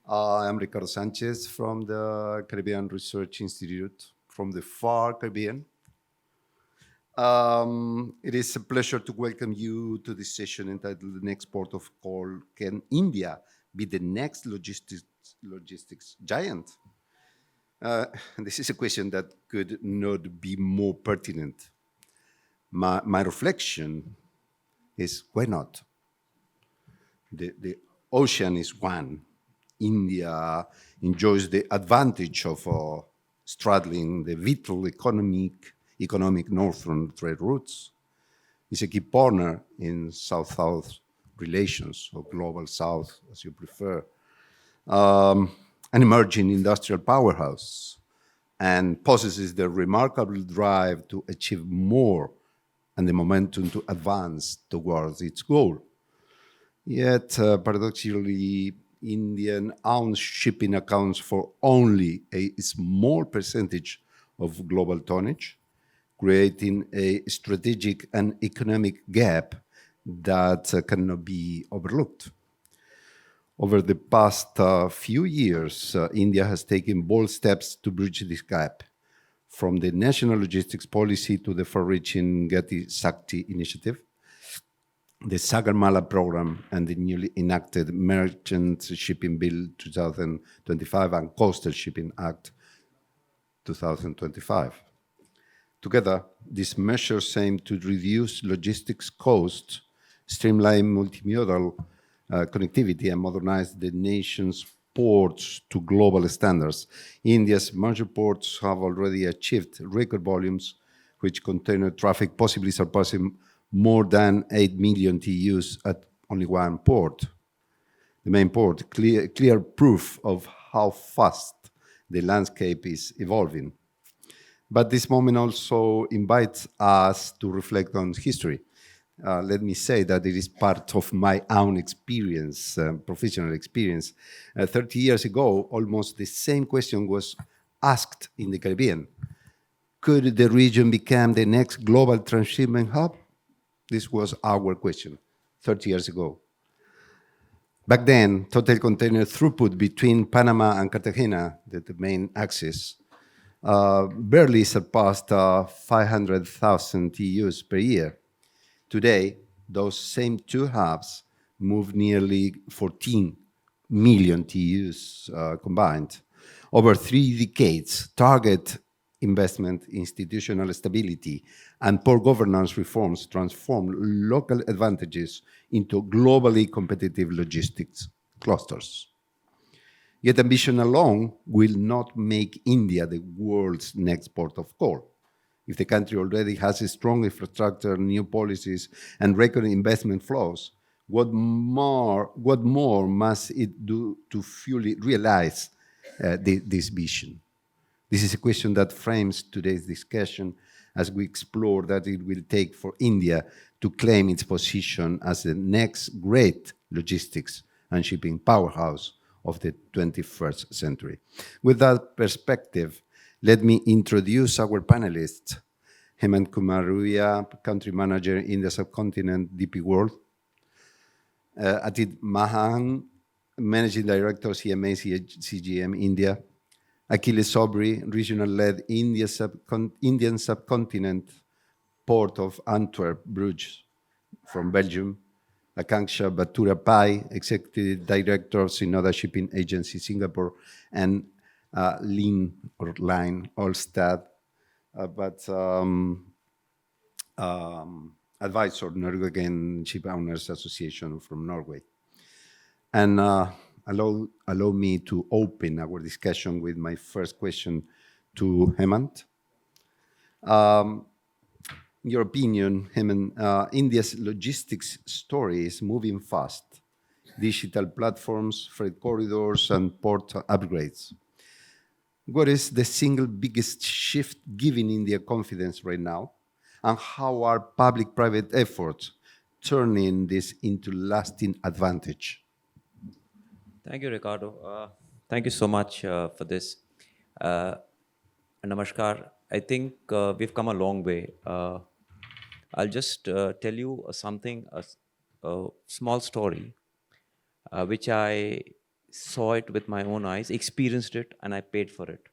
I'm Ricardo Sanchez from the Caribbean Research Institute from the far Caribbean. It is a pleasure to welcome you to this session entitled The Next Port of Call: Can India be the next logistics giant? This is a question that could not be more pertinent. My reflection is why not? The ocean is one. India enjoys the advantage of straddling the vital economic northern trade routes. It's a key partner in South-South relations, or global South, as you prefer, an emerging industrial powerhouse, and possesses the remarkable drive to achieve more and the momentum to advance towards its goal. Yet, paradoxically, Indian owned shipping accounts for only a small percentage of global tonnage, creating a strategic and economic gap that cannot be overlooked. Over the past few years, India has taken bold steps to bridge this gap, from the national logistics policy to the far-reaching Gati Shakti initiative, the Sagarmala program, and the newly enacted Merchant Shipping Bill 2025 and Coastal Shipping Act 2025. Together, these measures aim to reduce logistics costs, streamline multimodal connectivity, and modernize the nation's ports to global standards. India's major ports have already achieved record volumes, which container traffic possibly surpassing more than 8 million TEUs at only one port. The main port, clear proof of how fast the landscape is evolving. But this moment also invites us to reflect on history. Let me say that it is part of my own experience, professional experience. 30 years ago, almost the same question was asked in the Caribbean. Could the region become the next global transshipment hub? This was our question 30 years ago. Back then, total container throughput between Panama and Cartagena, the main axis, barely surpassed 500,000 TEUs per year. Today, those same two hubs move nearly 14 million TEUs combined. Over 3 decades, target investment, institutional stability, and poor governance reforms transform local advantages into globally competitive logistics clusters. Yet ambition alone will not make India the world's next port of call. If the country already has a strong infrastructure, new policies, and record investment flows, what more must it do to fully realize this vision? This is a question that frames today's discussion as we explore that it will take for India to claim its position as the next great logistics and shipping powerhouse of the 21st century. With that perspective, let me introduce our panelists. Hemant Kumar Ruia, Country Manager in the Subcontinent DP World. Atit Mahan, Managing Director CMA CGM India. Achilles Sobri, Regional Lead Indian Subcontinent Port of Antwerp, Bruges, from Belgium. Akanksha Batura Pai, Executive Director of Sinoda Shipping Agency, Singapore, and Line Olstad, advisor, Norwegian Ship Owners Association from Norway. And allow me to open our discussion with my first question to Hemant. In your opinion, Hemant, India's logistics story is moving fast. Digital platforms, freight corridors, and port upgrades. What is the single biggest shift giving India confidence right now? And how are public-private efforts turning this into lasting advantage? Thank you, Ricardo. Thank you so much for this. Namaskar. I think we've come a long way. I'll just tell you a small story, which I saw it with my own eyes, experienced it, and I paid for it.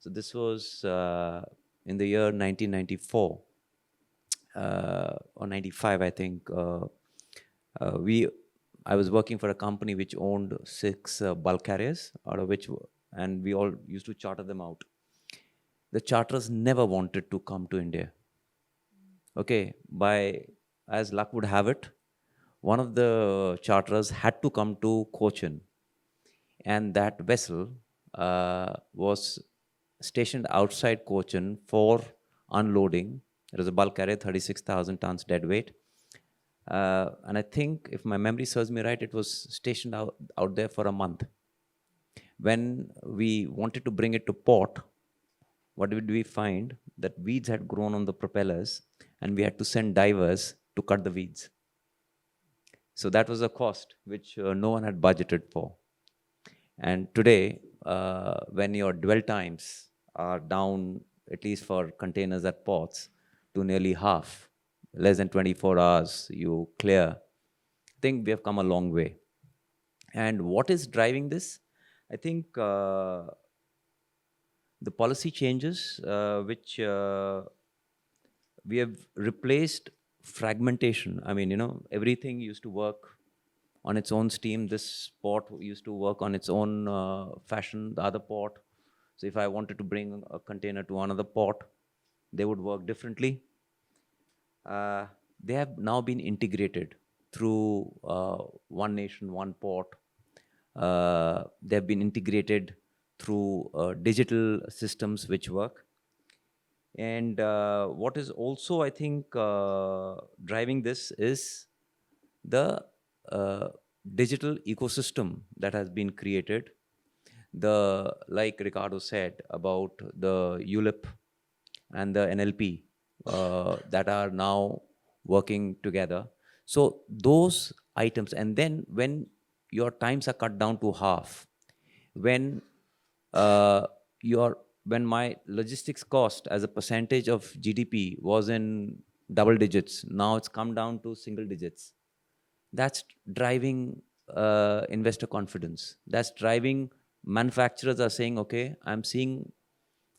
So this was in the year 1994 or 95, I think. We I was working for a company which owned 6 bulk carriers, out of which, and we all used to charter them out. The charters never wanted to come to India. Okay, by as luck would have it, one of the charterers had to come to Cochin, and that vessel was stationed outside Cochin for unloading. It was a bulk carrier, 36,000 tons dead weight. And I think, if my memory serves me right, it was stationed out there for a month. When we wanted to bring it to port, what did we find? That weeds had grown on the propellers, and we had to send divers to cut the weeds. So that was a cost which no one had budgeted for. And today, when your dwell times are down, at least for containers at ports, to nearly half, less than 24 hours, you clear. I think we have come a long way. And what is driving this? I think the policy changes, which we have replaced fragmentation. I mean, everything used to work on its own steam. This port used to work on its own fashion, the other port. So if I wanted to bring a container to another port, they would work differently. They have now been integrated through one nation, one port. They have been integrated through digital systems which work. And what is also, I think, driving this is the digital ecosystem that has been created. Like Ricardo said about the ULIP and the NLP that are now working together. So those items, and then when your times are cut down to half, when uh, your when my logistics cost as a percentage of GDP was in double digits, now it's come down to single digits. That's driving investor confidence. That's driving manufacturers are saying, okay, I'm seeing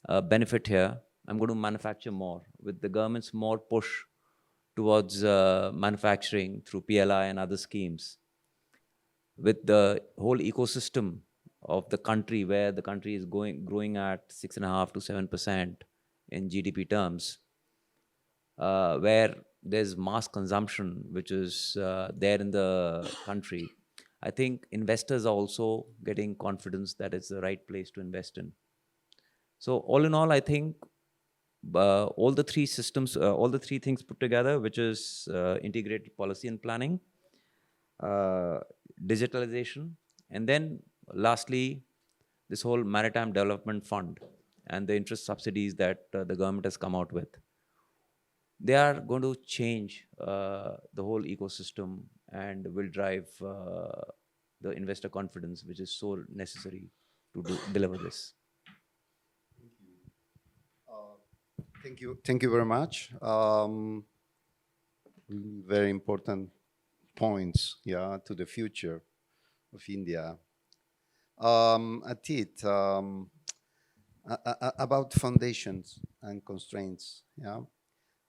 a benefit here. I'm going to manufacture more. With the government's more push towards manufacturing through PLI and other schemes, with the whole ecosystem of the country, where the country is growing at 6.5 to 7% in GDP terms, where there's mass consumption which is there in the country, I think investors are also getting confidence that it's the right place to invest in. So all in all, I think all the three systems, all the three things put together, which is integrated policy and planning, uh, digitalization, and then lastly, this whole maritime development fund and the interest subsidies that the government has come out with, they are going to change the whole ecosystem and will drive the investor confidence, which is so necessary to deliver this. Thank you very much. Very important points, yeah, to the future of India. Atit, about foundations and constraints, yeah.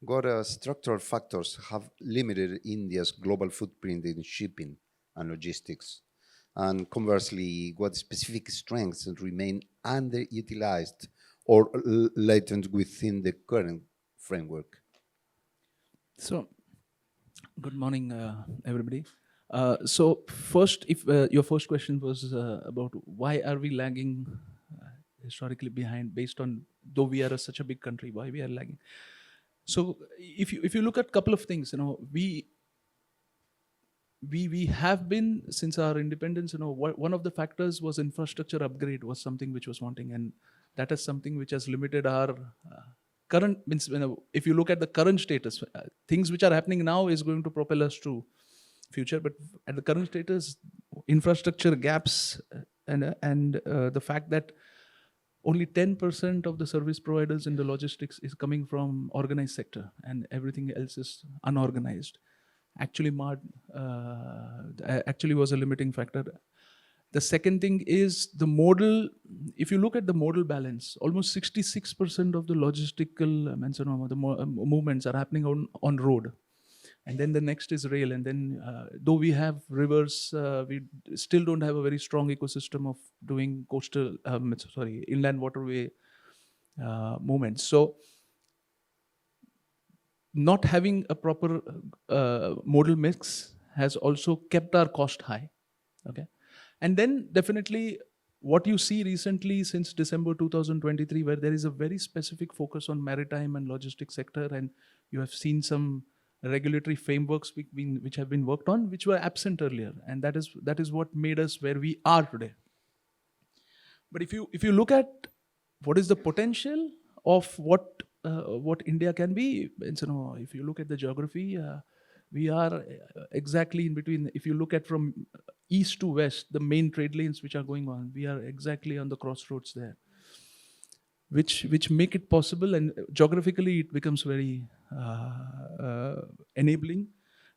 What structural factors have limited India's global footprint in shipping and logistics? And conversely, what specific strengths remain underutilized or latent within the current framework? So, good morning, everybody. So, first, if your first question was about why are we lagging historically behind, based on, though we are such a big country, why we are lagging. So, if you look at a couple of things, we have been, since our independence, one of the factors was infrastructure upgrade was something which was wanting, and that is something which has limited our current means. If you look at the current status, things which are happening now is going to propel us to future, but at the current status, infrastructure gaps, and the fact that only 10% of the service providers in the logistics is coming from organized sector and everything else is unorganized, actually was a limiting factor. The second thing is the modal. If you look at the modal balance, almost 66% of the logistical movements are happening on road. And then the next is rail. And then, though we have rivers, we still don't have a very strong ecosystem of doing inland waterway movements. So, not having a proper modal mix has also kept our cost high. Okay, and then definitely what you see recently since December 2023, where there is a very specific focus on maritime and logistics sector, and you have seen some regulatory frameworks which have been worked on, which were absent earlier, and that is what made us where we are today. But if you look at what is the potential of what India can be, if you look at the geography, we are exactly in between. If you look at from east to west, the main trade lanes which are going on, we are exactly on the crossroads there, which make it possible, and geographically it becomes very enabling.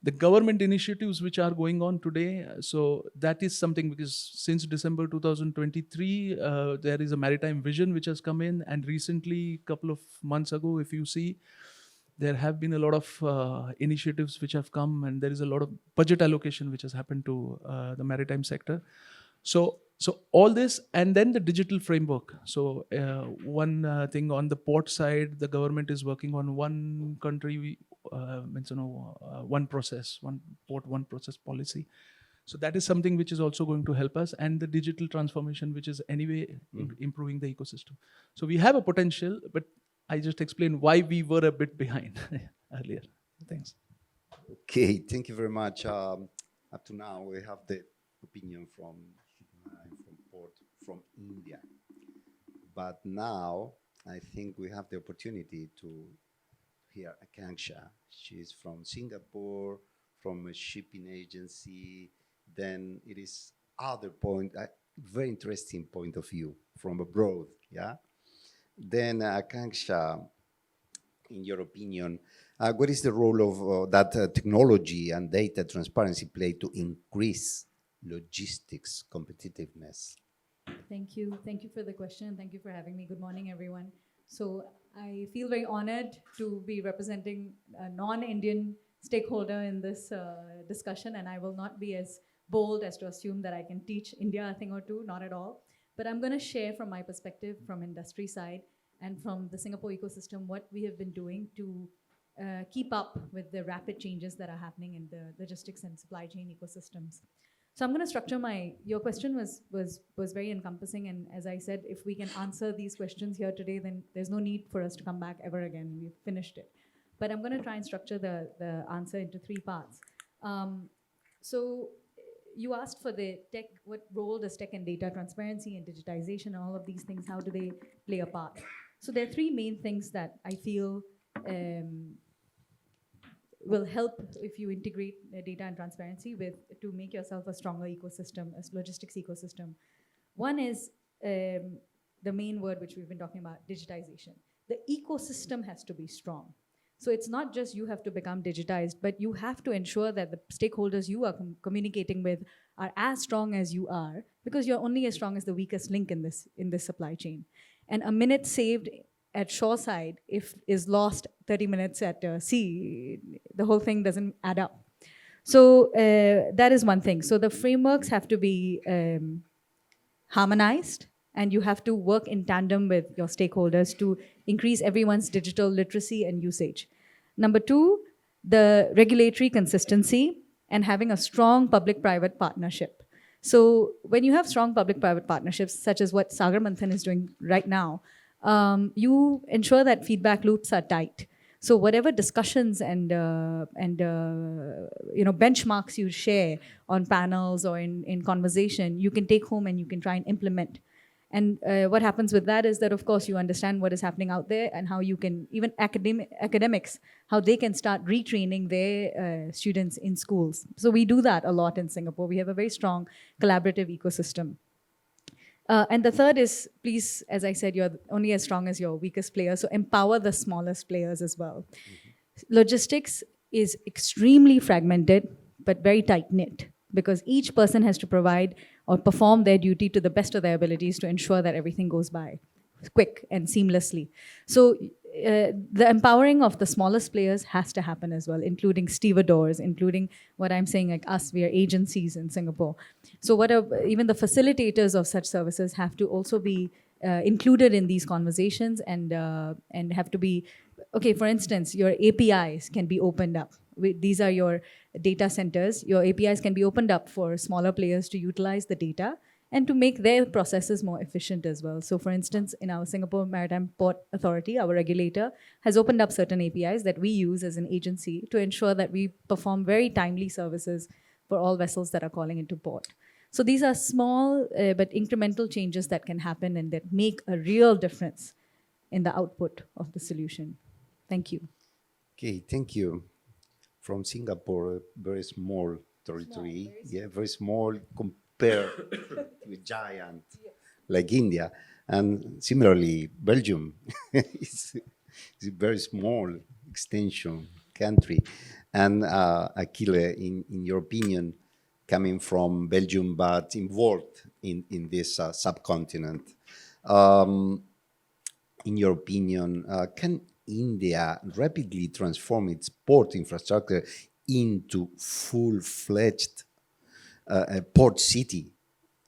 The government initiatives which are going on today, so that is something, because since December 2023, there is a maritime vision which has come in, and recently, couple of months ago, if you see, there have been a lot of initiatives which have come, and there is a lot of budget allocation which has happened to the maritime sector. So all this, and then the digital framework. So one thing on the port side, the government is working on one country, one process, one port, one process policy. So that is something which is also going to help us, and the digital transformation, which is anyway improving the ecosystem. So we have a potential, but I just explained why we were a bit behind earlier. Thanks. Okay, thank you very much. Up to now, we have the opinion from Port from India, but now I think we have the opportunity to hear Akanksha. She's from Singapore, from a shipping agency. Then it is other point, a very interesting point of view from abroad. Yeah. Then Akanksha, in your opinion, what is the role of that technology and data transparency play to increase logistics competitiveness? Thank you. Thank you for the question. Thank you for having me. Good morning, everyone. So I feel very honored to be representing a non-Indian stakeholder in this discussion, and I will not be as bold as to assume that I can teach India a thing or two, not at all. But I'm going to share from my perspective, from industry side and from the Singapore ecosystem, what we have been doing to keep up with the rapid changes that are happening in the logistics and supply chain ecosystems. So I'm going to structure your question was very encompassing, and as I said, if we can answer these questions here today, then there's no need for us to come back ever again. We've finished it. But I'm going to try and structure the answer into three parts. So you asked for the tech, what role does tech and data transparency and digitization and all of these things, how do they play a part? So there are three main things that I feel will help if you integrate data and transparency to make yourself a stronger ecosystem, a logistics ecosystem. One is the main word which we've been talking about, digitization. The ecosystem has to be strong. So it's not just you have to become digitized, but you have to ensure that the stakeholders you are communicating with are as strong as you are, because you're only as strong as the weakest link in this supply chain. And a minute saved at shoreside is lost 30 minutes at sea, the whole thing doesn't add up. So that is one thing. So the frameworks have to be harmonized, and you have to work in tandem with your stakeholders to increase everyone's digital literacy and usage. Number two, the regulatory consistency and having a strong public-private partnership. So when you have strong public-private partnerships, such as what Sagar Manthan is doing right now, you ensure that feedback loops are tight. So whatever discussions and benchmarks you share on panels or in conversation, you can take home and you can try and implement. And what happens with that is that, of course, you understand what is happening out there and how you can, even academics, how they can start retraining their students in schools. So we do that a lot in Singapore. We have a very strong collaborative ecosystem. And the third is, please, as I said, you're only as strong as your weakest player, so empower the smallest players as well. Mm-hmm. Logistics is extremely fragmented, but very tight-knit, because each person has to provide or perform their duty to the best of their abilities to ensure that everything goes by quick and seamlessly. So the empowering of the smallest players has to happen as well, including stevedores, including what I'm saying, like us, we are agencies in Singapore. So even the facilitators of such services have to also be included in these conversations and have to be, okay, for instance, your APIs can be opened up. These are your data centers. Your APIs can be opened up for smaller players to utilize the data and to make their processes more efficient as well. So for instance, in our Singapore Maritime Port Authority, our regulator has opened up certain APIs that we use as an agency to ensure that we perform very timely services for all vessels that are calling into port. So these are small but incremental changes that can happen and that make a real difference in the output of the solution. Thank you. Okay, thank you. From Singapore, a very small territory, very small compared to a giant like India. And similarly, Belgium is a very small extension country. And Achille, in your opinion, coming from Belgium but involved in this subcontinent, in your opinion, can India rapidly transform its port infrastructure into full-fledged port city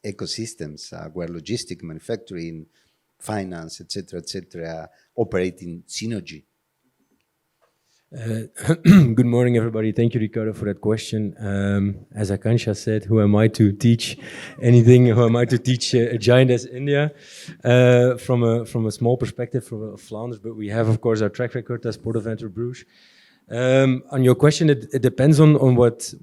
ecosystems where logistic, manufacturing, finance, etc., operate in synergy? Good morning, everybody. Thank you, Ricardo, for that question. As Akansha said, who am I to teach anything? Who am I to teach a giant as India? From a small perspective, from Flanders, but we have, of course, our track record as Port-Aventure Bruges. On your question, it depends on what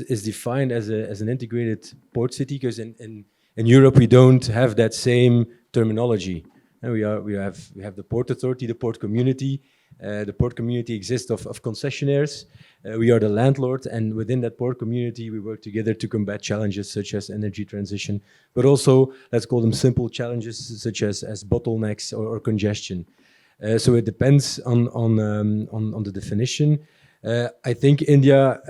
is defined as an integrated port city, because in Europe we don't have that same terminology. And we have the port authority, the port community. The port community exists of concessionaires. We are the landlord, and within that port community, we work together to combat challenges such as energy transition, but also, let's call them simple challenges such as bottlenecks or congestion. So it depends on the definition. I think India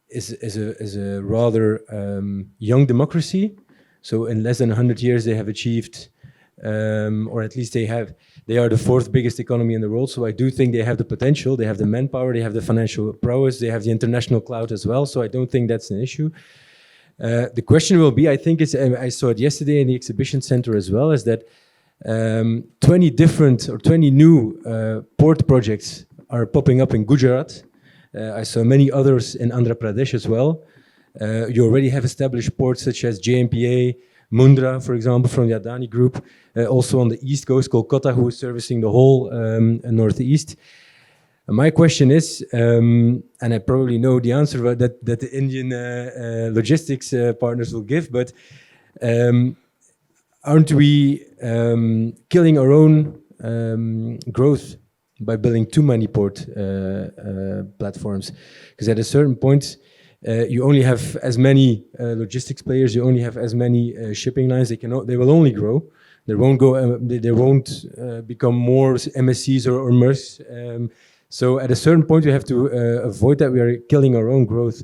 is a rather young democracy. So in less than 100 years, they have achieved, or at least they are the fourth biggest economy in the world. So I do think they have the potential, they have the manpower, they have the financial prowess, they have the international clout as well. So I don't think that's an issue. The question will be, I think I saw it yesterday in the exhibition center as well, is that 20 new port projects are popping up in Gujarat. I saw many others in Andhra Pradesh as well. You already have established ports such as JMPA, Mundra, for example, from the Adani Group, also on the East Coast, Kolkata, who is servicing the whole Northeast. My question is, and I probably know the answer that the Indian logistics partners will give, but aren't we killing our own growth by building too many port platforms? Because at a certain point, you only have as many logistics players. You only have as many shipping lines. They will only grow. They won't go. They won't become more MSCs or MERS. So at a certain point, we have to avoid that. We are killing our own growth.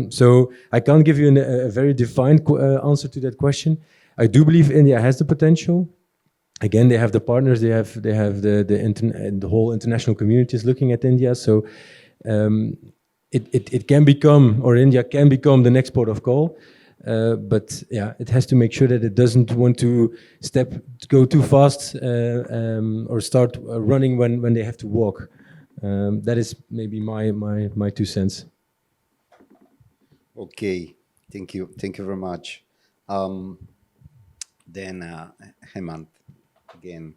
So I can't give you a very defined answer to that question. I do believe India has the potential. Again, they have the partners. They have the whole international community is looking at India. So. It can become, or India can become, the next port of call, but yeah, it has to make sure that it doesn't want to go too fast or start running when they have to walk. That is maybe my 2 cents. Okay, thank you very much. Then Hemant, again,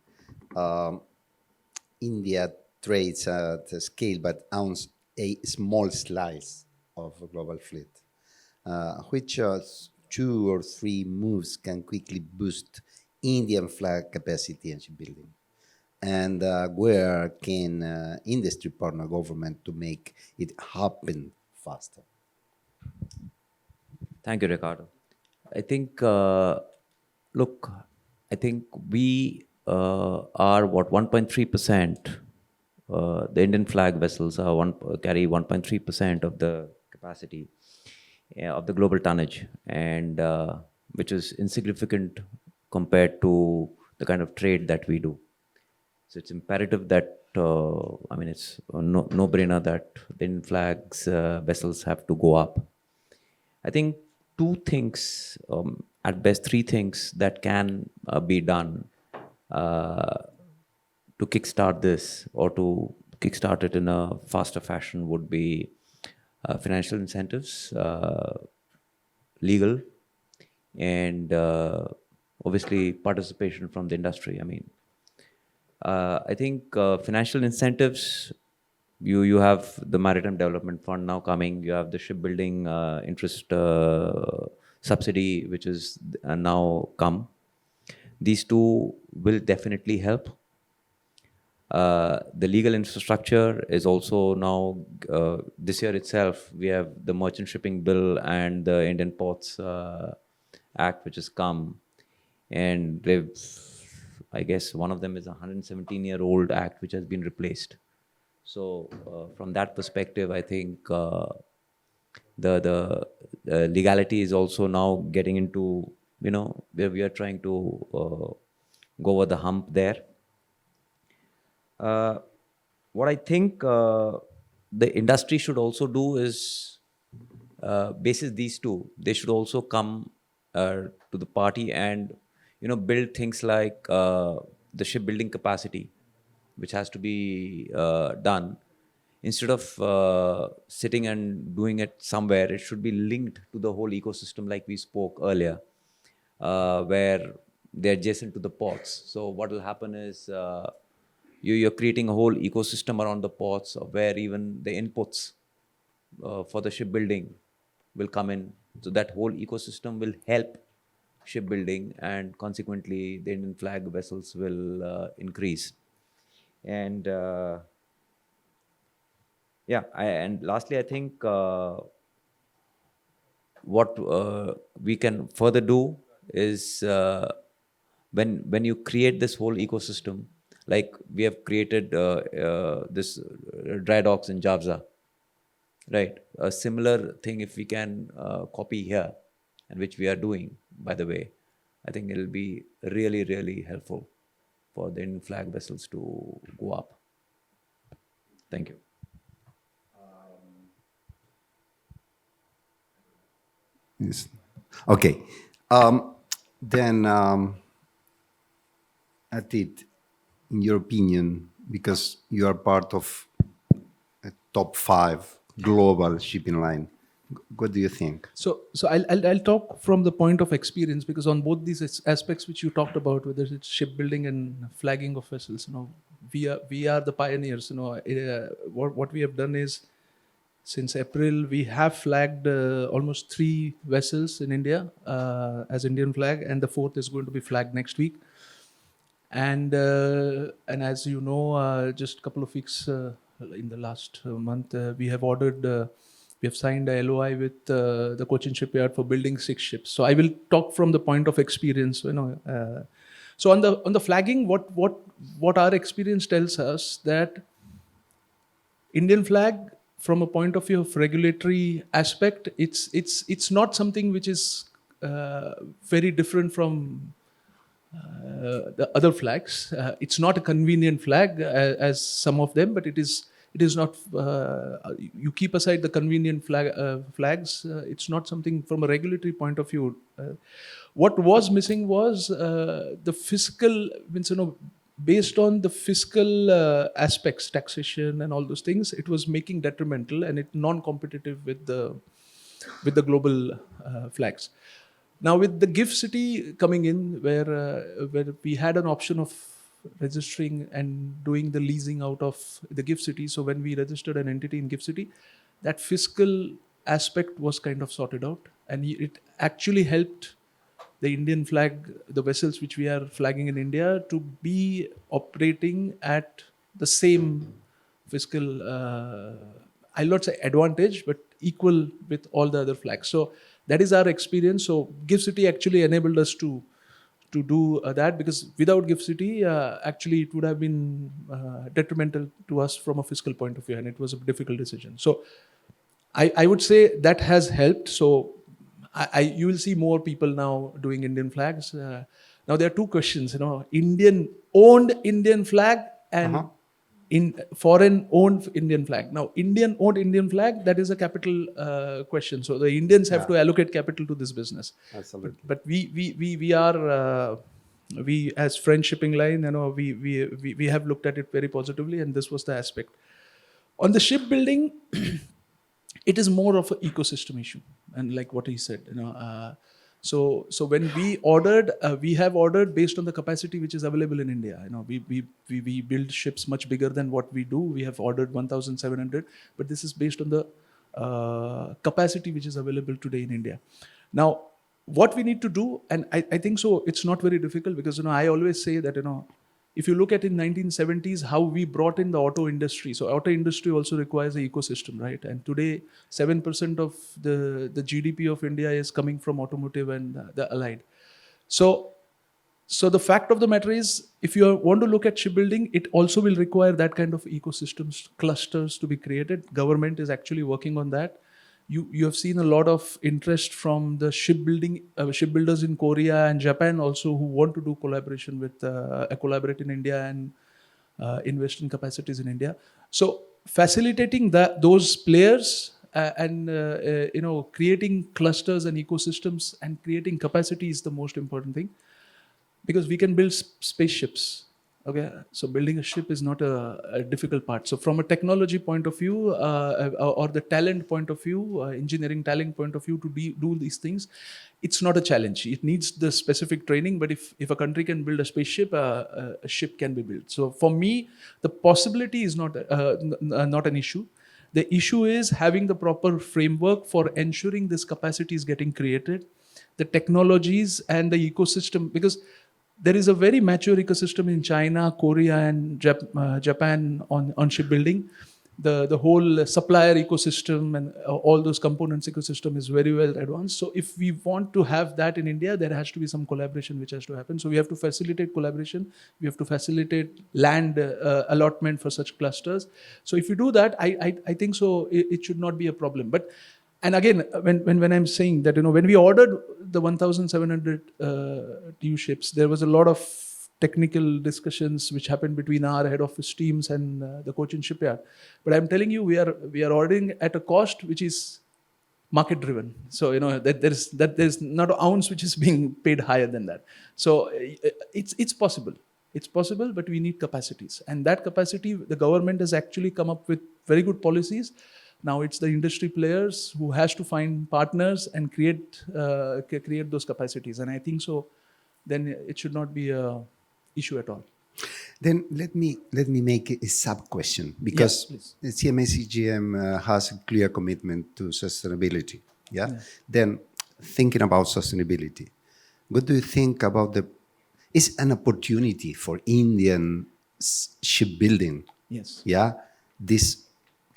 India trades at a scale but owns a small slice of a global fleet. Which 2 or 3 moves can quickly boost Indian flag capacity and shipbuilding? And where can industry partner government to make it happen faster? Thank you, Ricardo. I think, look, I think we are what 1.3%. The Indian flag vessels carry 1.3% of the capacity. of the global tonnage, and which is insignificant compared to the kind of trade that we do. So it's imperative that, I mean, it's a no-brainer that the Indian flags vessels have to go up. I think two things, at best three things, that can be done uh, to kickstart this, or to kickstart it in a faster fashion, would be financial incentives, legal, and obviously participation from the industry. I mean, I think financial incentives, you have the Maritime Development Fund now coming, you have the shipbuilding interest subsidy, which is now come. These two will definitely help. The legal infrastructure is also now, this year itself, we have the Merchant Shipping Bill and the Indian Ports Act, which has come. And they've, I guess one of them is a 117-year-old act, which has been replaced. So from that perspective, I think the legality is also now getting into, where we are trying to go over the hump there. What I think the industry should also do is, basis these two, they should also come to the party and build things like the shipbuilding capacity, which has to be done. Instead of sitting and doing it somewhere, it should be linked to the whole ecosystem, like we spoke earlier, where they're adjacent to the ports. So what will happen is, you're creating a whole ecosystem around the ports, where even the inputs for the shipbuilding will come in. So that whole ecosystem will help shipbuilding, and consequently the Indian flag vessels will increase. And and lastly, I think what we can further do is, when you create this whole ecosystem, like we have created this dry docks in Javza, right? A similar thing, if we can copy here, and which we are doing, by the way, I think it'll be really, really helpful for the Indian flag vessels to go up. Thank you. Yes. Okay. Then, Atit, in your opinion, because you are part of a top 5 global shipping line, what do you think? So I'll talk from the point of experience, because on both these aspects which you talked about, whether it's shipbuilding and flagging of vessels, we are the pioneers. What we have done is, since April, we have flagged almost 3 vessels in India as Indian flag, and the 4th is going to be flagged next week. And as you know, just a couple of weeks in the last month, we have signed a LOI with the Cochin shipyard for building 6 ships. So I will talk from the point of experience. So on the flagging, what our experience tells us, that Indian flag, from a point of view of regulatory aspect, it's not something which is very different from the other flags. It's not a convenient flag as some of them, but it is not. You keep aside the convenient flags. It's not something from a regulatory point of view. What was missing was the fiscal. Based on the fiscal aspects, taxation and all those things, it was making detrimental and it non-competitive with the global flags. Now with the GIFT City coming in, where we had an option of registering and doing the leasing out of the GIFT City. So when we registered an entity in GIFT City, that fiscal aspect was kind of sorted out, and it actually helped the Indian flag, the vessels which we are flagging in India, to be operating at the same fiscal, I'll not say advantage, but equal with all the other flags. So that is our experience. So GIFT City actually enabled us to do that, because without GIFT City, actually it would have been detrimental to us from a fiscal point of view, and it was a difficult decision. So I would say that has helped. So you will see more people now doing Indian flags. Now there are two questions, Indian owned Indian flag and in foreign owned Indian flag. Now Indian owned Indian flag, that is a capital question. So the Indians have to allocate capital to this business. Absolutely. But we are we as French shipping line, we have looked at it very positively, and this was the aspect. On the shipbuilding, it is more of an ecosystem issue, and like what he said, so when we have ordered based on the capacity which is available in India. We build ships much bigger than what we do. We have ordered 1,700, but this is based on the capacity which is available today in India. Now, what we need to do, and I think so, it's not very difficult, because I always say that if you look at in 1970s how we brought in the auto industry. So auto industry also requires an ecosystem, right? And today 7% of the GDP of India is coming from automotive and the allied. So the fact of the matter is, if you want to look at shipbuilding, it also will require that kind of ecosystems, clusters to be created. Government is actually working on that. You have seen a lot of interest from the shipbuilders in Korea and Japan also, who want to do collaboration with collaborate in India and invest in capacities in India. So facilitating those players and creating clusters and ecosystems and creating capacity is the most important thing, because we can build spaceships. Okay, so building a ship is not a difficult part. So from a technology point of view, or the talent point of view, engineering talent point of view, to do these things, it's not a challenge. It needs the specific training, but if a country can build a spaceship, a ship can be built. So for me, the possibility is not an issue. The issue is having the proper framework for ensuring this capacity is getting created, the technologies and the ecosystem, because there is a very mature ecosystem in China, Korea, and Japan on shipbuilding. The whole supplier ecosystem and all those components ecosystem is very well advanced. So if we want to have that in India, there has to be some collaboration which has to happen. So we have to facilitate collaboration. We have to facilitate land allotment for such clusters. So if you do that, I think so it should not be a problem. But and again, when I'm saying that, when we ordered the 1,700 new ships, there was a lot of technical discussions which happened between our head office teams and the Cochin shipyard. But I'm telling you, we are ordering at a cost which is market driven. So that there's not an ounce which is being paid higher than that. So it's possible. It's possible, but we need capacities, and that capacity the government has actually come up with very good policies. Now it's the industry players who has to find partners and create those capacities. And I think so, then it should not be an issue at all. Then let me make a sub question, because the CMA-CGM has a clear commitment to sustainability. Yeah? Then thinking about sustainability, what do you think about is an opportunity for Indian shipbuilding? Yes. Yeah, this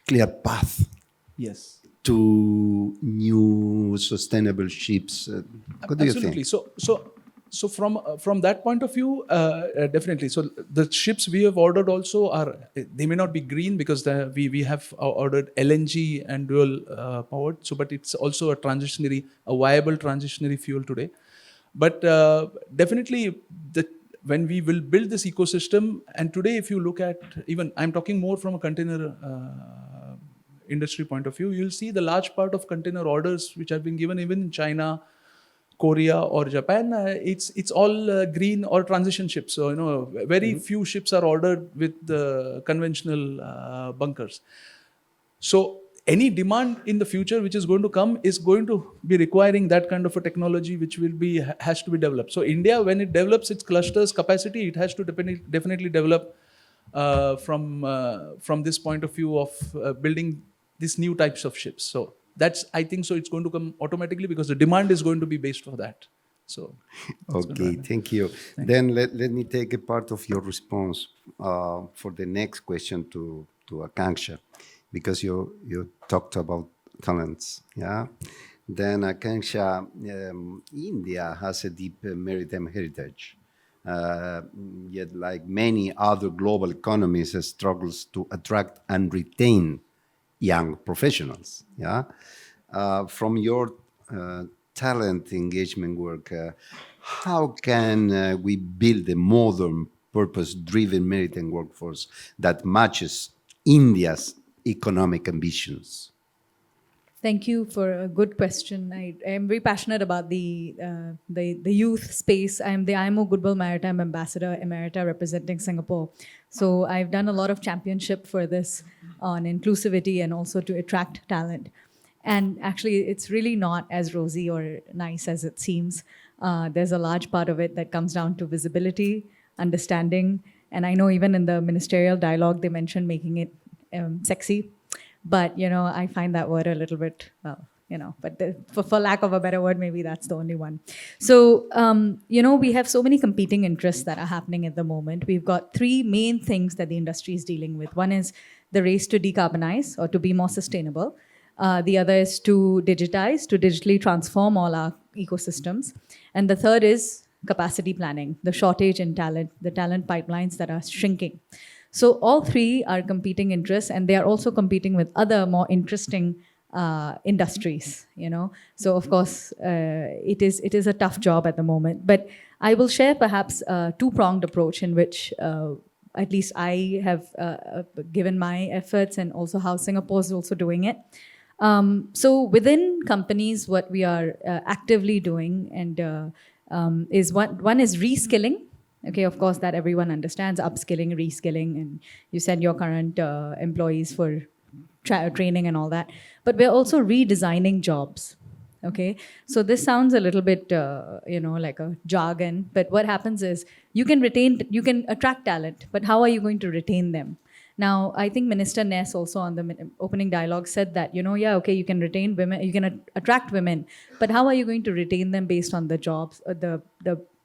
clear path. Yes. To new sustainable ships. What do you think? Absolutely. So from that point of view, definitely. So the ships we have ordered also they may not be green, because we have ordered LNG and dual powered. So, but it's also a viable transitionary fuel today. But definitely when we will build this ecosystem, and today if you look at, even I'm talking more from a container industry point of view, you'll see the large part of container orders which have been given even in China, Korea or Japan, it's all green or transition ships. So very few ships are ordered with the conventional bunkers. So any demand in the future which is going to come is going to be requiring that kind of a technology which has to be developed. So India, when it develops its clusters capacity, it has to definitely develop from this point of view of building these new types of ships. So I think so it's going to come automatically, because the demand is going to be based for that. So okay, thank you. Then let me take a part of your response for the next question to Akanksha, because you talked about talents. Yeah. Then Akanksha, India has a deep maritime heritage. Yet, like many other global economies, it struggles to attract and retain young professionals. Yeah, from your talent engagement work, how can we build a modern, purpose-driven maritime workforce that matches India's economic ambitions? Thank you for a good question. I am very passionate about the youth space. I'm the IMO Goodwill Maritime Ambassador Emerita representing Singapore. So I've done a lot of championship for this on inclusivity and also to attract talent. And actually, it's really not as rosy or nice as it seems. There's a large part of it that comes down to visibility, understanding, and I know even in the ministerial dialogue they mentioned making it sexy. But, I find that word a little bit, well, but for lack of a better word, maybe that's the only one. So, we have so many competing interests that are happening at the moment. We've got three main things that the industry is dealing with. One is the race to decarbonize or to be more sustainable. The other is to digitize, to digitally transform all our ecosystems. And the third is capacity planning, the shortage in talent, the talent pipelines that are shrinking. So all three are competing interests, and they are also competing with other more interesting industries. So of course it is a tough job at the moment. But I will share perhaps a two-pronged approach in which at least I have given my efforts, and also how Singapore is also doing it. So within companies, what we are actively doing and is one is reskilling. Okay, of course, that everyone understands, upskilling, reskilling, and you send your current employees for training and all that. But we're also redesigning jobs. Okay, so this sounds a little bit, like a jargon, but what happens is you can attract talent, but how are you going to retain them? Now, I think Minister Ness also on the opening dialogue said that, okay, you can retain women, you can attract women, but how are you going to retain them based on the jobs, the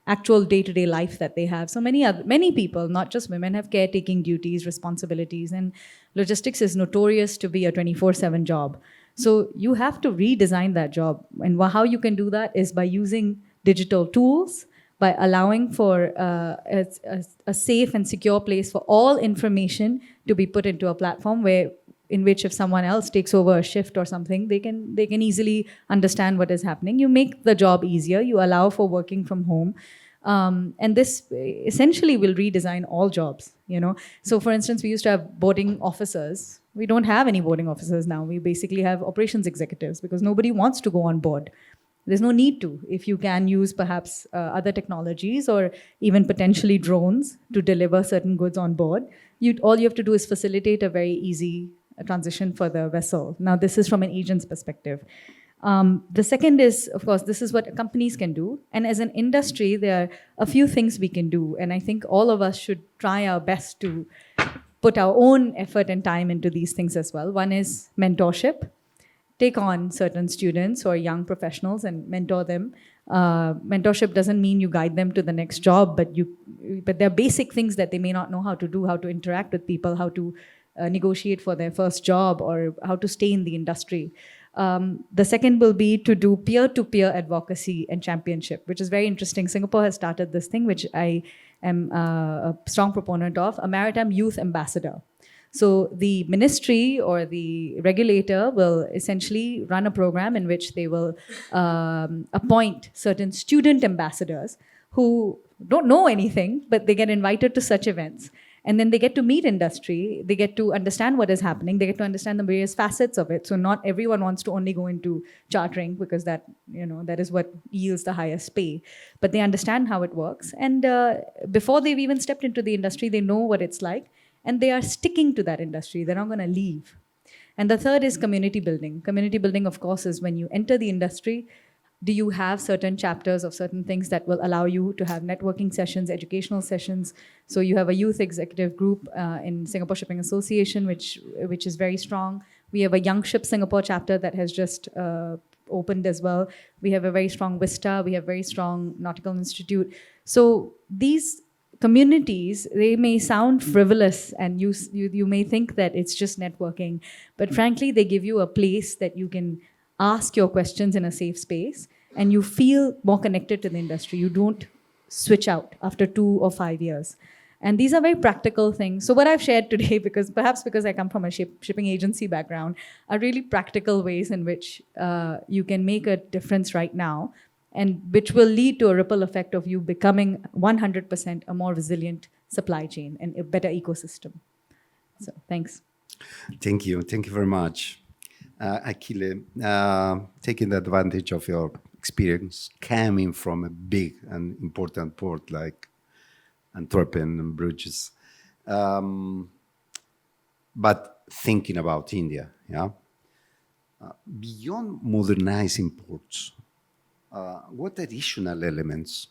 actual day-to-day life that they have? So many people, not just women, have caretaking duties, responsibilities, and logistics is notorious to be a 24/7 job. So you have to redesign that job. And how you can do that is by using digital tools, by allowing for a safe and secure place for all information to be put into a platform in which if someone else takes over a shift or something, they can easily understand what is happening. You make the job easier. You allow for working from home. And this essentially will redesign all jobs, So for instance, we used to have boarding officers. We don't have any boarding officers now. We basically have operations executives because nobody wants to go on board. There's no need to. If you can use perhaps other technologies or even potentially drones to deliver certain goods on board, all you have to do is facilitate a very easy transition for the vessel. Now, this is from an agent's perspective. The second is, of course, this is what companies can do. And as an industry, there are a few things we can do. And I think all of us should try our best to put our own effort and time into these things as well. One is mentorship. Take on certain students or young professionals and mentor them. Mentorship doesn't mean you guide them to the next job, but there are basic things that they may not know how to do, how to interact with people, how to negotiate for their first job, or how to stay in the industry. The second will be to do peer-to-peer advocacy and championship, which is very interesting. Singapore has started this thing, which I am a strong proponent of, a maritime youth ambassador. So the ministry or the regulator will essentially run a program in which they will appoint certain student ambassadors who don't know anything, but they get invited to such events. And then they get to meet industry, they get to understand what is happening, they get to understand the various facets of it. So not everyone wants to only go into chartering because that is what yields the highest pay. But they understand how it works. And before they've even stepped into the industry, they know what it's like. And they are sticking to that industry. They're not going to leave. And the third is community building. Community building, of course, is when you enter the industry, do you have certain chapters of certain things that will allow you to have networking sessions, educational sessions? So you have a youth executive group in Singapore Shipping Association, which is very strong. We have a Young Ship Singapore chapter that has just opened as well. We have a very strong Vista. We have very strong Nautical Institute. So these communities, they may sound frivolous and you may think that it's just networking, but frankly, they give you a place that you can ask your questions in a safe space and you feel more connected to the industry. You don't switch out after 2 or 5 years. And these are very practical things. So what I've shared today, perhaps because I come from a shipping agency background, are really practical ways in which you can make a difference right now, and which will lead to a ripple effect of you becoming 100% a more resilient supply chain and a better ecosystem. So thanks. Thank you. Thank you very much. Achille, taking advantage of your experience coming from a big and important port like Antwerp and Bruges, but thinking about India, yeah? Beyond modernizing ports, what additional elements,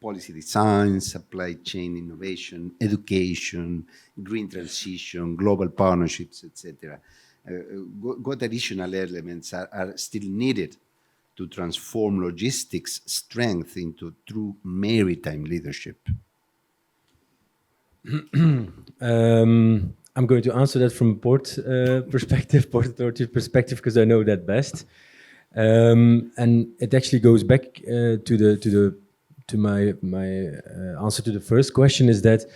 policy design, supply chain innovation, education, green transition, global partnerships, etc., what additional elements are still needed to transform logistics strength into true maritime leadership? I'm going to answer that from a port perspective, port authority perspective, because I know that best. And it actually goes back to my answer to the first question, is that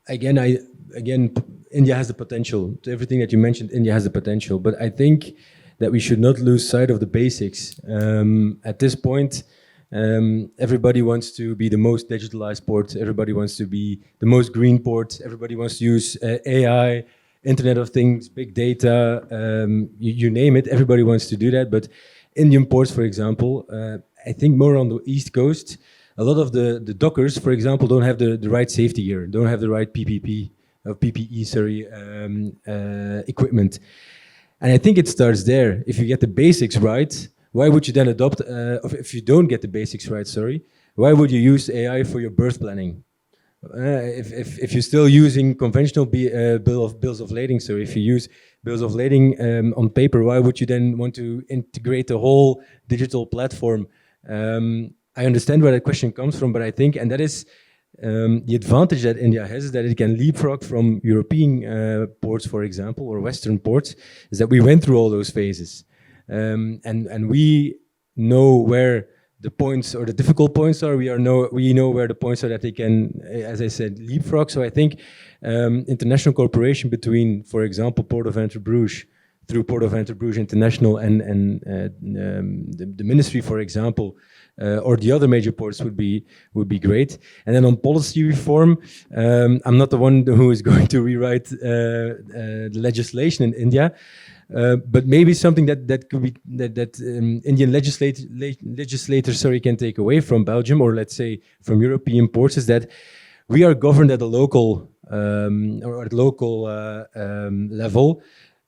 again, India has the potential. To everything that you mentioned, India has the potential. But I think that we should not lose sight of the basics. At this point, everybody wants to be the most digitalized port. Everybody wants to be the most green port. Everybody wants to use AI, Internet of Things, big data, you name it. Everybody wants to do that. But Indian ports, for example, I think more on the East Coast, a lot of the dockers, for example, don't have the right safety gear, don't have the right PPE, equipment. And I think it starts there. If you get the basics right, why would you then adopt, if you don't get the basics right, why would you use AI for your berth planning? If you're still using conventional bills of lading, so if you use bills of lading on paper, why would you then want to integrate the whole digital platform? I understand where that question comes from, but I think, and that is the advantage that India has, is that it can leapfrog from European ports, for example, or Western ports, is that we went through all those phases. And we know where the points or the difficult points are. We know where the points are that they can, as I said, leapfrog. So I think international cooperation between, for example, Port of Antwerp Bruges, through Port of Antwerp Bruges International and the ministry, for example, or the other major ports would be great. And then on policy reform, I'm not the one who is going to rewrite the legislation in India. But maybe something that could be that Indian legislators can take away from Belgium, or let's say from European ports, is that we are governed at a local level.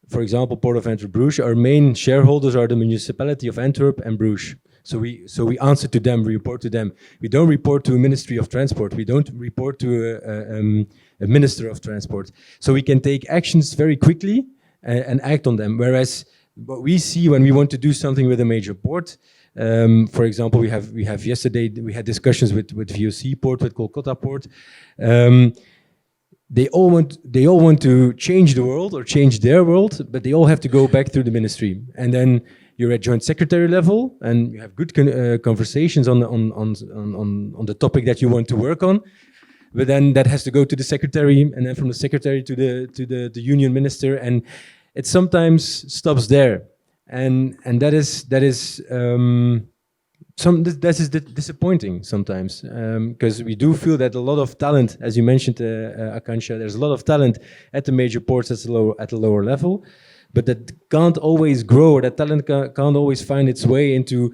For example, Port of Antwerp Bruges, our main shareholders are the municipality of Antwerp and Bruges. So we answer to them, we report to them. We don't report to a Ministry of Transport. We don't report to a Minister of Transport. So we can take actions very quickly and act on them. Whereas what we see when we want to do something with a major port, for example, we have yesterday we had discussions with VOC Port, with Kolkata Port. They all want to change the world or change their world, but they all have to go back through the ministry. And then you're at joint secretary level, and you have good conversations on the topic that you want to work on. But then that has to go to the secretary, and then from the secretary to the union minister, and it sometimes stops there, and that is disappointing sometimes, because we do feel that a lot of talent, as you mentioned, Akansha, there's a lot of talent at the major ports at the lower level, but that can't always grow, or that talent can't always find its way into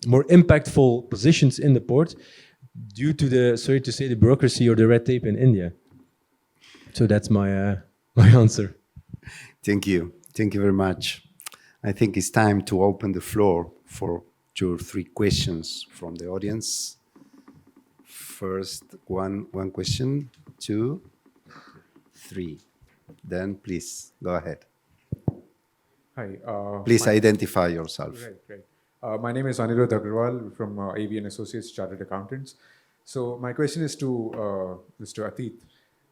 more impactful positions in the port due to the bureaucracy or the red tape in India. So that's my answer. Thank you very much. I think it's time to open the floor for 2 or 3 questions from the audience. First, one question, 2, 3. Then please go ahead. Hi. Please identify yourself. Right. My name is Anirudh Agrawal from AV & Associates Chartered Accountants. So my question is to Mr. Atit.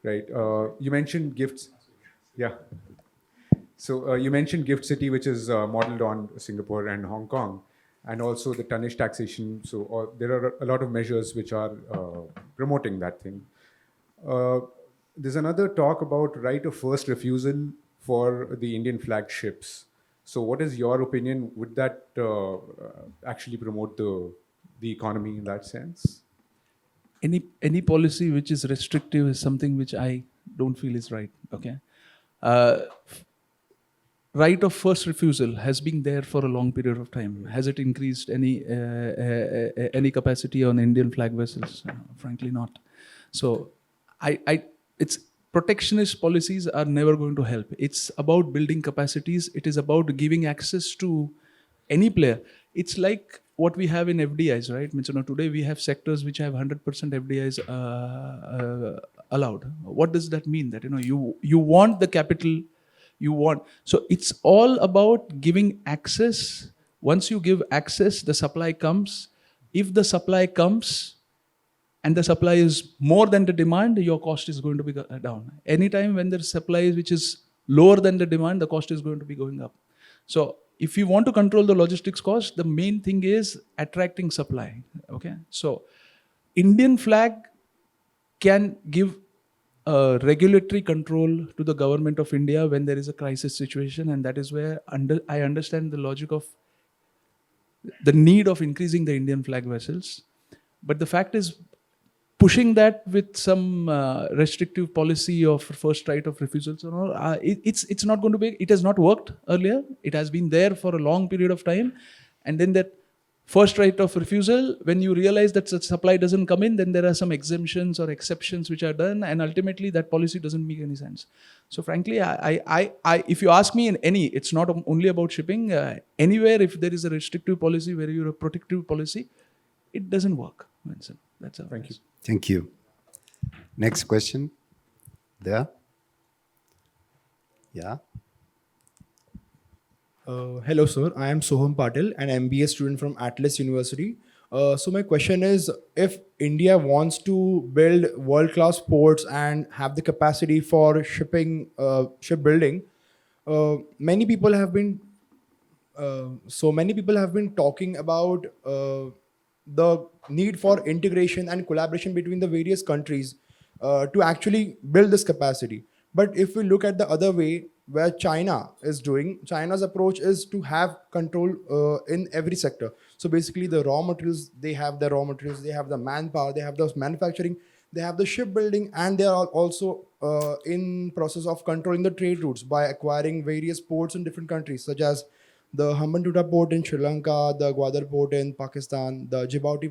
Right. You mentioned gifts. Yeah. So you mentioned Gift City, which is modeled on Singapore and Hong Kong. and also the tonnage taxation. So there are a lot of measures which are promoting that thing. There's another talk about right of first refusal for the Indian flagged ships. So, what is your opinion? Would that actually promote the economy in that sense? Any policy which is restrictive is something which I don't feel is right. Okay, uh, right of first refusal has been there for a long period of time. Has it increased any capacity on Indian flag vessels? Frankly, not. So, it's protectionist policies are never going to help. It's about building capacities. It is about giving access to any player. It's like what we have in FDIs, right? Means, today we have sectors which have 100% FDIs allowed. What does that mean? That you want the capital, you want. So it's all about giving access. Once you give access, the supply comes. If the supply comes, and the supply is more than the demand, your cost is going to be down. Anytime when there's supply which is lower than the demand, the cost is going to be going up. So if you want to control the logistics cost, the main thing is attracting supply. Okay, so Indian flag can give regulatory control to the government of India when there is a crisis situation, and that is where I understand the logic of the need of increasing the Indian flag vessels. But the fact is, pushing that with some restrictive policy of first right of refusals and all, it's not going to be. It has not worked earlier. It has been there for a long period of time, and then that first right of refusal, when you realize that such supply doesn't come in, then there are some exemptions or exceptions which are done, and ultimately that policy doesn't make any sense. So frankly, if you ask me in any, it's not only about shipping. Anywhere, if there is a restrictive policy where you're a protective policy, it doesn't work. That's all. Thank you. Thank you. Next question. There. Yeah. Hello, sir. I am Soham Patil, an MBA student from Atlas University. So my question is, if India wants to build world-class ports and have the capacity for shipbuilding, many people have been talking about the need for integration and collaboration between the various countries to actually build this capacity. But if we look at the other way, where China is doing, China's approach is to have control in every sector. So basically the raw materials, they have the raw materials, they have the manpower, they have the manufacturing, they have the shipbuilding, and they are also in process of controlling the trade routes by acquiring various ports in different countries, such as the Hambantota port in Sri Lanka, the Gwadar port in Pakistan, the Djibouti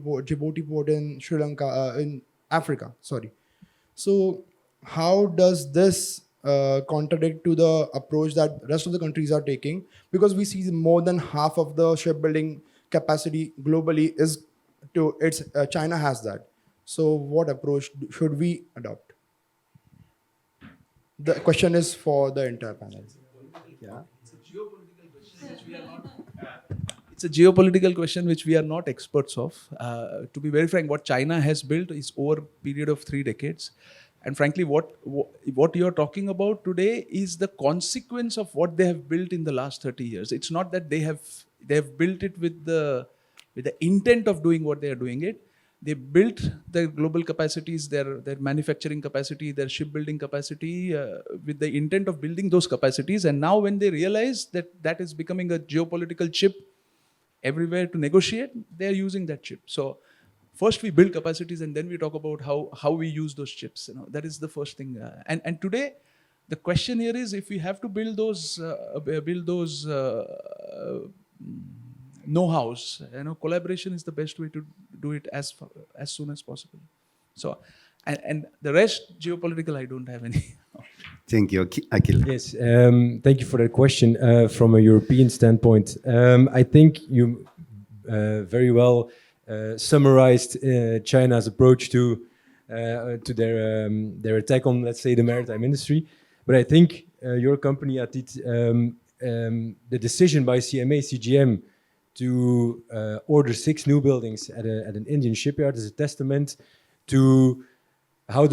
port in Sri Lanka, in Africa, sorry. So how does this contradict to the approach that rest of the countries are taking? Because we see more than half of the shipbuilding capacity globally is China has that. So what approach should we adopt? The question is for the entire panel. Yeah. It's a geopolitical question which we are not experts of. To be very frank, what China has built is over a period of 3 decades. And frankly, what you're talking about today is the consequence of what they have built in the last 30 years. It's not that they have built it with the intent of doing what they are doing it. They built their global capacities, their manufacturing capacity, their shipbuilding capacity with the intent of building those capacities. And now when they realize that that is becoming a geopolitical chip everywhere to negotiate, they are using that chip. So first we build capacities, and then we talk about how we use those chips. That is the first thing. And today, the question here is, if we have to build those know-hows, collaboration is the best way to do it as soon as possible. So, and the rest, geopolitical, I don't have any. Thank you, Akhil. Yes, thank you for that question. From a European standpoint, I think you very well summarized China's approach to their attack on, let's say, the maritime industry. But I think your company, Atit, the decision by CGM to order 6 new buildings at an Indian shipyard is a testament to how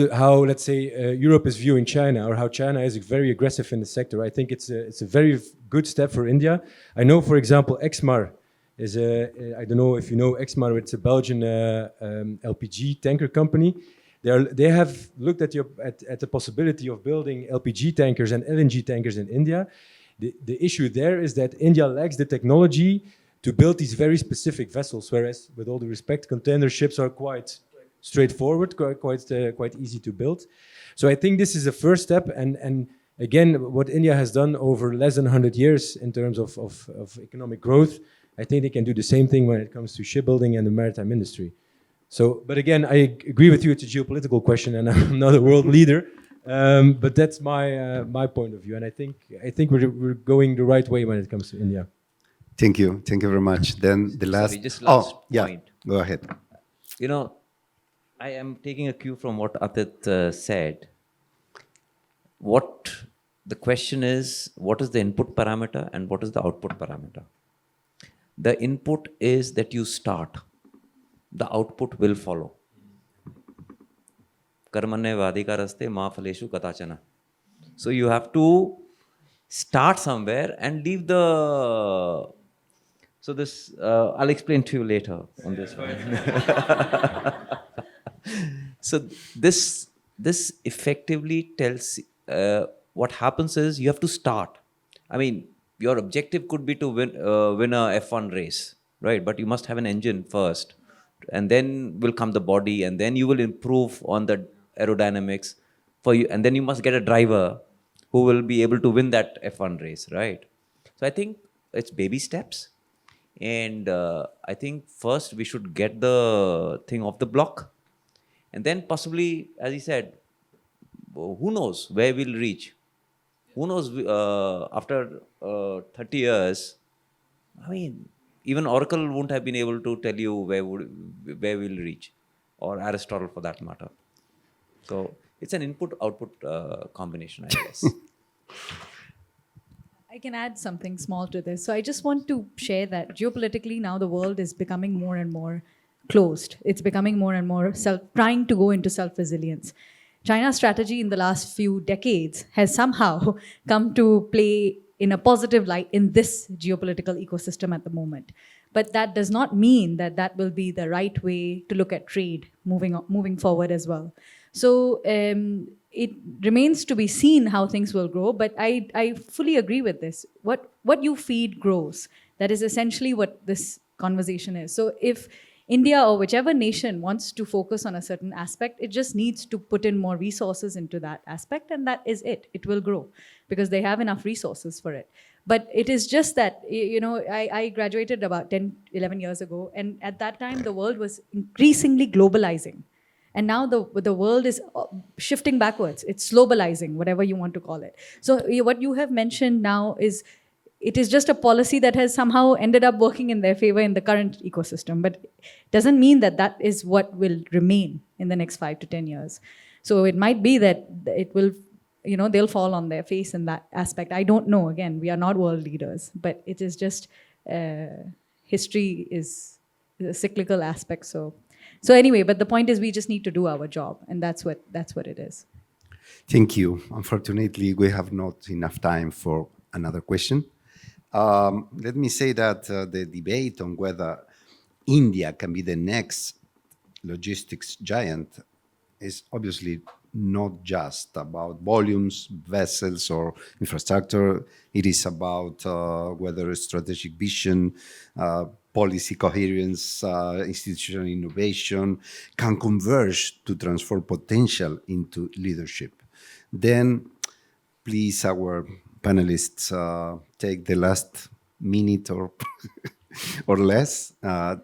let's say Europe is viewing China, or how China is very aggressive in the sector. I think it's a very good step for India. I know, for example, Exmar is I don't know if you know Exmar, it's a Belgian LPG tanker company. They have looked at the possibility of building LPG tankers and LNG tankers in India. The issue there is that India lacks the technology to build these very specific vessels, whereas, with all due respect, container ships are quite straightforward, quite easy to build. So I think this is a first step, and again, what India has done over less than 100 years in terms of economic growth, I think they can do the same thing when it comes to shipbuilding and the maritime industry. So, but again, I agree with you, it's a geopolitical question, and I'm not a world leader, but that's my point of view, and I think we're going the right way when it comes to India. Thank you very much. Then the last. Sorry, just last point. Go ahead. You know, I am taking a cue from what Atit said. The question is, what is the input parameter and what is the output parameter? The input is that you start. The output will follow. Karmane vadika raste ma phaleshu katachana. So you have to start somewhere and leave the... So this, I'll explain to you later on this one. So this effectively tells, what happens is you have to start. I mean, your objective could be to win a F1 race, right? But you must have an engine first, and then will come the body, and then you will improve on the aerodynamics for you, and then you must get a driver who will be able to win that F1 race, right? So I think it's baby steps. And I think first we should get the thing off the block, and then possibly, as he said, who knows where we'll reach. Who knows, after 30 years, I mean, even Oracle won't have been able to tell you where we'll reach, or Aristotle for that matter. So it's an input-output combination, I guess. I can add something small to this. So I just want to share that geopolitically now the world is becoming more and more closed. It's becoming more and more trying to go into self-resilience. China's strategy in the last few decades has somehow come to play in a positive light in this geopolitical ecosystem at the moment. But that does not mean that that will be the right way to look at trade moving forward as well. So it remains to be seen how things will grow, but I fully agree with this. What you feed grows. That is essentially what this conversation is. So if India or whichever nation wants to focus on a certain aspect, it just needs to put in more resources into that aspect, and that is it. It will grow because they have enough resources for it. But it is just that, I graduated about 10, 11 years ago, and at that time, the world was increasingly globalizing. And now the world is shifting backwards. It's globalizing, whatever you want to call it. So what you have mentioned now is, it is just a policy that has somehow ended up working in their favor in the current ecosystem. But it doesn't mean that that is what will remain in the next 5 to 10 years. So it might be that it will, they'll fall on their face in that aspect. I don't know. Again, we are not world leaders, but it is just history is a cyclical aspect. So anyway, but the point is we just need to do our job, and that's what it is. Thank you. Unfortunately, we have not enough time for another question. Let me say that the debate on whether India can be the next logistics giant is obviously not just about volumes, vessels, or infrastructure. It is about whether strategic vision, policy coherence, institutional innovation can converge to transform potential into leadership. Then, please, our panelists, take the last minute or or less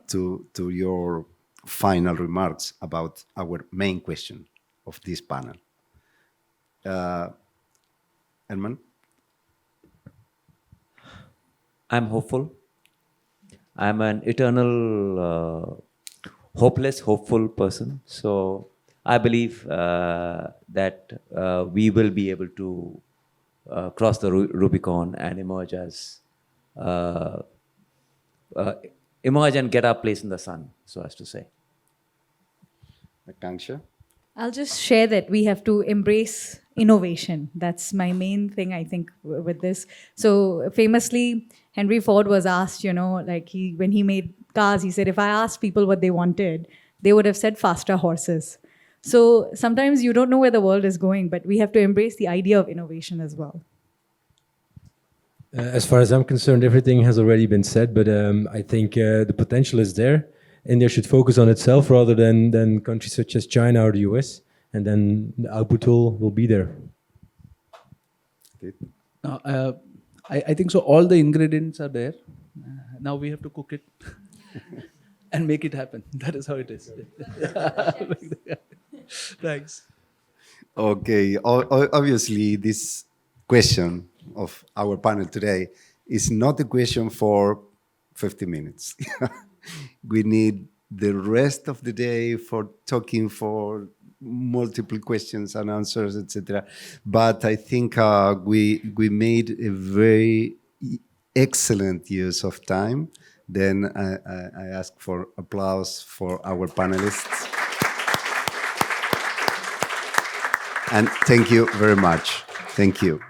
to your final remarks about our main question of this panel. Herman? I'm hopeful. I'm an eternal, hopeful person. So I believe that we will be able to cross the Rubicon and emerge and get our place in the sun, so as to say. Akanksha? I'll just share that we have to embrace innovation. That's my main thing, I think, with this. So famously, Henry Ford was asked, like when he made cars, he said, if I asked people what they wanted, they would have said faster horses. So sometimes you don't know where the world is going, but we have to embrace the idea of innovation as well. As far as I'm concerned, everything has already been said, but I think the potential is there. India should focus on itself rather than countries such as China or the US, and then the output will be there. I think so. All the ingredients are there. Now we have to cook it and make it happen. That is how it is. Thanks. Okay, obviously, this question of our panel today is not a question for 50 minutes. We need the rest of the day for talking, for multiple questions and answers, etc. But I think we made a very excellent use of time. Then I ask for applause for our panelists. And thank you very much. Thank you.